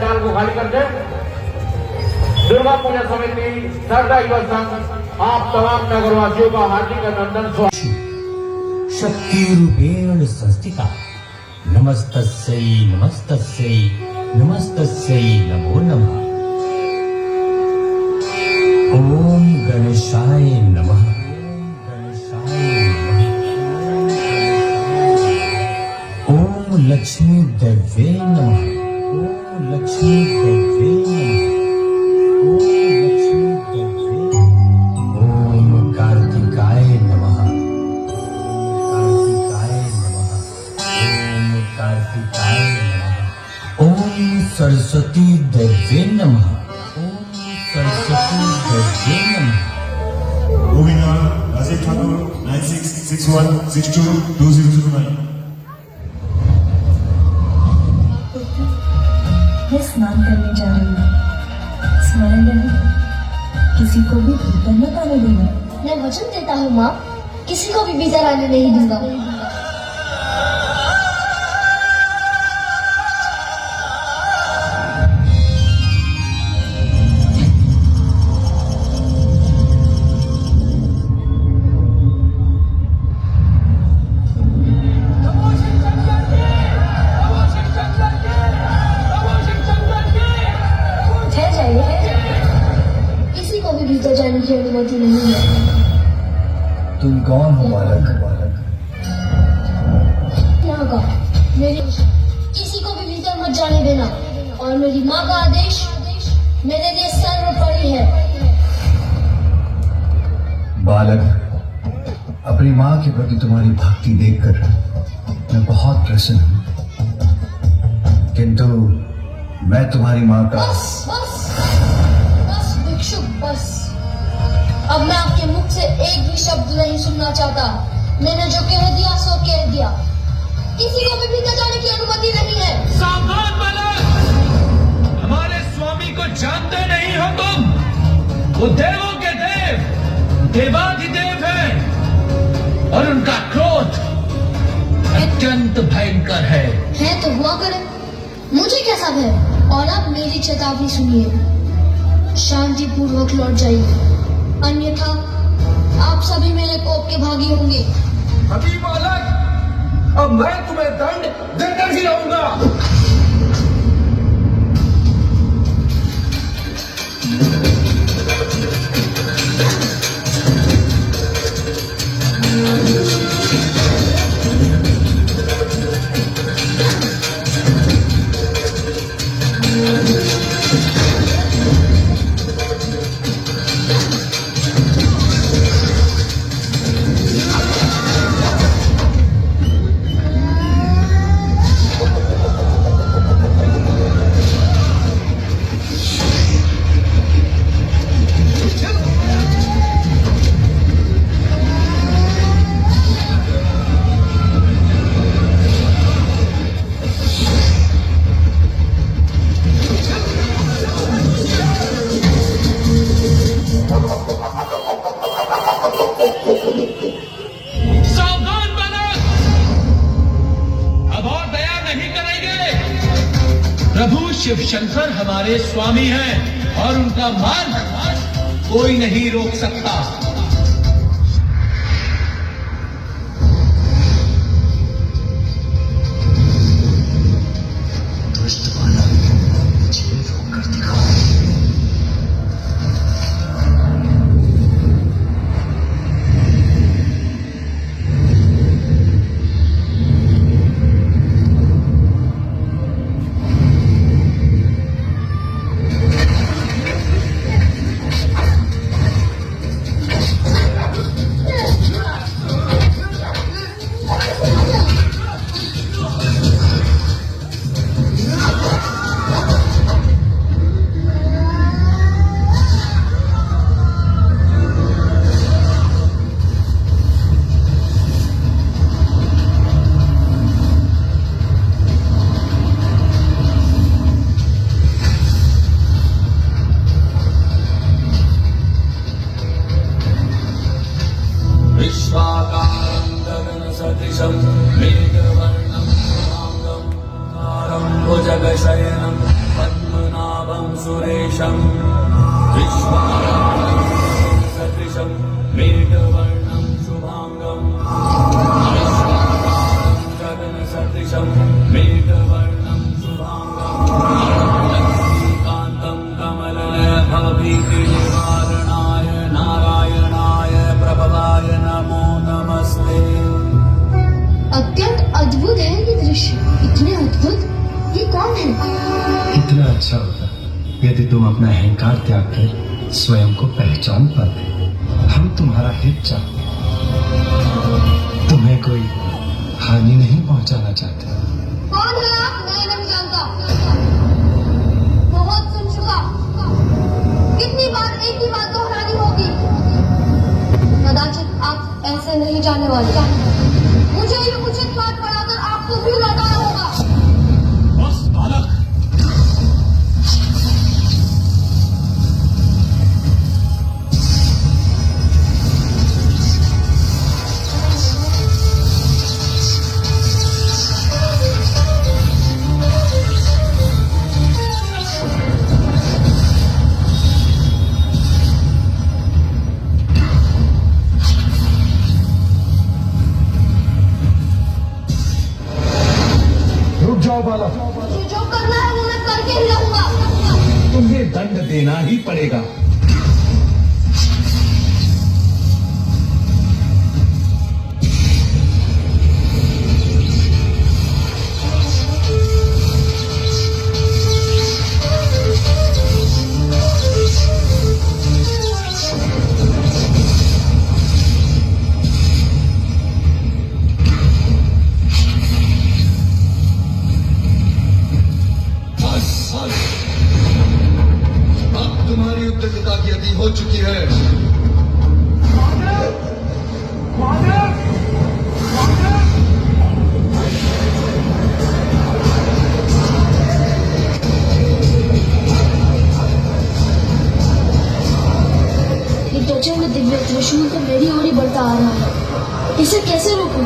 पंडाल को खाली कर दे। दुर्गा पूजा समिति सरदा युवा संघ आप तमाम नगरवासियों का हार्दिक अभिनंदन। शक्ति रूपेण संस्थिता नमस्तस्यै नमस्तस्यै नमस्तस्यै नमो नमः। ओम गणेशाय नमः। ओम लक्ष्मी देवे नमः। ओम लक्ष्मी देवे नमः। ओम लक्ष्मी देवे। ओम कार्तिकाय नमः। कार्तिकाय नमः। ओम कार्तिकाय नमः। ओम सरस्वती देवे नमः। ओम सरस्वती देवे नमः। Moving on, Rajiv Thakur, 9661622009. मैं स्नान करने जा रही हूँ। स्मरण रहे, किसी को भी भीतर मत आने देना। मैं वचन देता हूँ माँ, किसी को भी भीतर आने नहीं दूंगा। ठहर जाइए, किसी को भी भीतर जाने की अनुमति नहीं है। तुम कौन हो बालक? यहाँ का मेरी किसी को भी भीतर मत जाने देना, और मेरी माँ का आदेश मेरे लिए सर्वोपरि है। बालक, अपनी माँ के प्रति तुम्हारी भक्ति देखकर मैं बहुत प्रसन्न हूँ, किंतु मैं तुम्हारी माँ का बस बस बस भिक्षुक, बस। अब मैं आपके मुख से एक भी शब्द नहीं सुनना चाहता। मैंने जो कह दिया सो कह दिया। किसी को भी भीतर जाने की अनुमति नहीं है। सावधान बालक, हमारे स्वामी को जानते नहीं हो तुम। वो देवों के देव, देवाधिदेव हैं, और उनका क्रोध अत्यंत भयंकर है। तो हुआ करे, मुझे क्या सब है। और अब मेरी चेतावनी सुनिए, शांति पूर्वक लौट जाइए, अन्यथा आप सभी मेरे कोप के भागी होंगे। अभी बालक, अब मैं तुम्हें दंड देकर ही रहूंगा। प्रभु शिव शंकर हमारे स्वामी हैं, और उनका मार्ग कोई नहीं रोक सकता। सुरेशम् विश्वाधारम् सदृशम् मेघवर्णम् शुभाङ्गम् विश्वाधारम् गगनसदृशम् मेघवर्णम् शुभाङ्गम् लक्ष्मीकान्तम् कमलनभविनिवारणाय नारायणाय प्रभवाय नमो नमस्ते। अत्यंत अद्भुत है ये दृश्य, इतने अद्भुत। ये कौन है? कितना अच्छा होता यदि तुम अपना अहंकार त्याग कर स्वयं को पहचान पाते। हम तुम्हारा हित चाहते, तुम्हें कोई हानि नहीं पहुंचाना चाहते। कौन है आप? मैं नहीं जानता। बहुत सुन चुका। कितनी बार एक ही बात दोहरानी होगी? कदाचित आप ऐसे नहीं जाने वाले। मुझे ये उचित बात पढ़ाकर आपको भी लौटाना होगा। बस बालक, रुक जाओ बालक, मुझे जो करना है वो मैं करके ही रहूंगा। तुम्हें दंड देना ही पड़ेगा। अब तुम्हारी उत्तरदायिता की अति हो चुकी है। ये प्रचंड दिव्य त्रिशूल तो मेरी ओर ही बढ़ता आ रहा है। इसे कैसे रोकूं?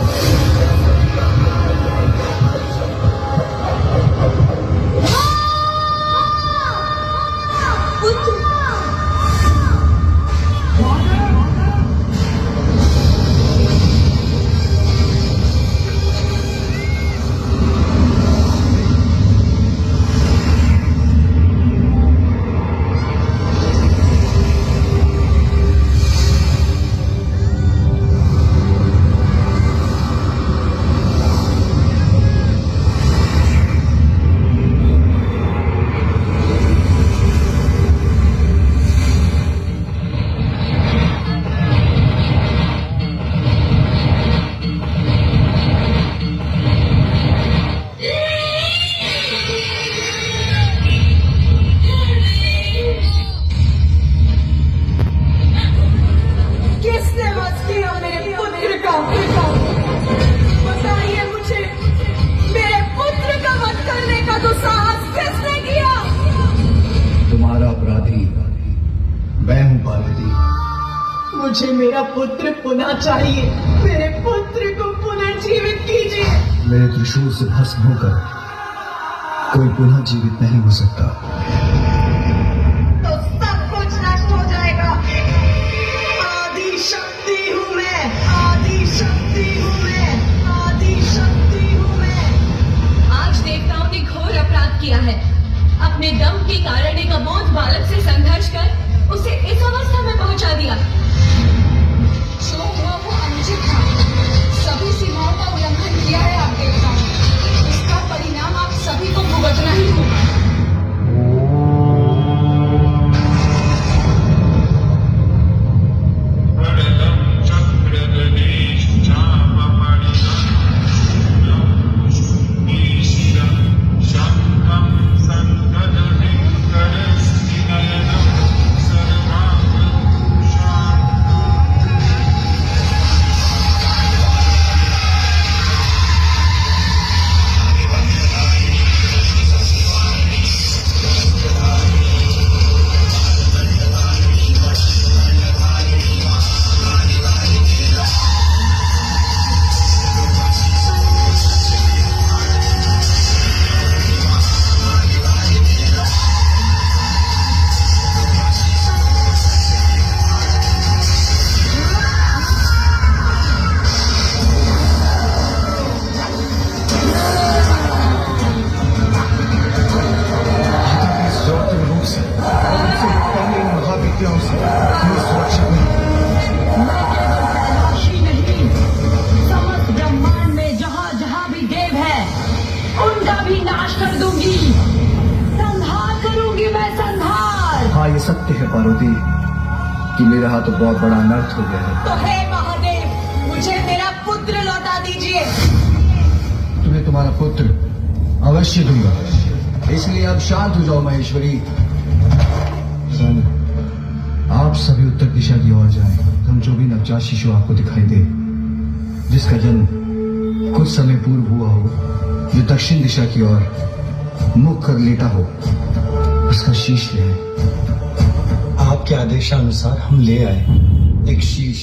किसने वध किया मेरे पुत्र का? बताइए मुझे, मेरे पुत्र का वध करने का दुस्साहस किसने किया? तुम्हारा अपराधी मैं हूं पार्वती। मुझे मेरा पुत्र पुनः चाहिए। मेरे पुत्र को पुनर्जीवित कीजिए। मेरे त्रिशूल से भस्म होकर कोई पुनः जीवित नहीं हो सकता। तो सब कुछ नष्ट हो जाएगा। आदि शक्ति हूँ मैं, आदि शक्ति हूँ मैं, आदि शक्ति हूँ मैं। आज देवताओं ने घोर अपराध किया है। अपने दम के कारण एक अबोध बालक से संघर्ष कर उसे इस अवस्था में पहुंचा दिया। जो हुआ वो अनुचित था। सभी सीमाओं का उल्लंघन किया है आप देवताओं ने। इसका परिणाम आप सभी को भुगतना ही होगा। सत्य है पार्वती कि मेरे हाथ तो बहुत बड़ा अनर्थ हो गया है। तो हे महादेव, मुझे मेरा पुत्र लौटा दीजिए। तुम्हें तुम्हारा पुत्र अवश्य दूंगा, इसलिए अब शांत हो जाओ महेश्वरी। आप सभी उत्तर दिशा की ओर जाएं। हम जो भी नवजात शिशु आपको दिखाई दे, जिसका जन्म कुछ समय पूर्व हुआ हो, जो दक्षिण दिशा की ओर मुख कर लेटा हो, उसका शीश ले आए। आपके आदेशानुसार हम ले आए एक शीश।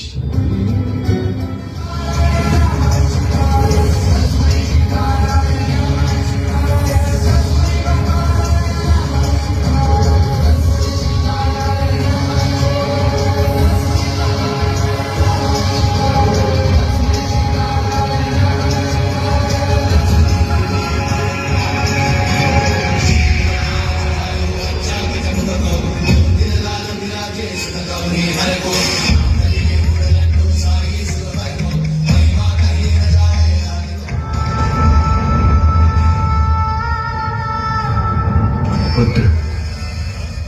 पुत्र,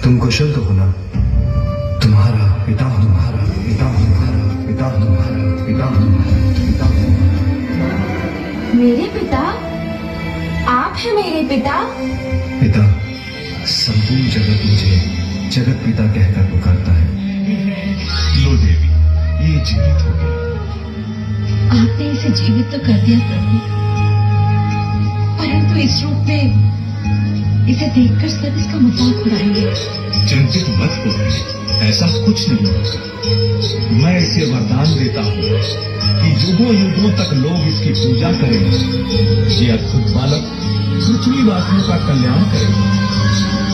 तुम कुशल तो हो ना? तुम्हारा पिता, तुम्हारा पिता, तुम्हारा पिता, तुम्हारा पिता, तुम्हारा पिता। मेरे पिता? आप हैं मेरे पिता? पिता, संपूर्ण जगत मुझे जगत पिता कहकर पुकारता है। लो देवी, ये जीवित हो गई। आपने इसे जीवित तो कर दिया प्रभु, परंतु इस रूप में इसे देखकर सब इसका मजाक उड़ाएंगे। चिंतित मत हो, ऐसा कुछ नहीं होगा। मैं इसे वरदान देता हूँ कि युगों युगों तक लोग इसकी पूजा करेंगे। ये अद्भुत बालक पृथ्वीवासियों का कल्याण करेगा।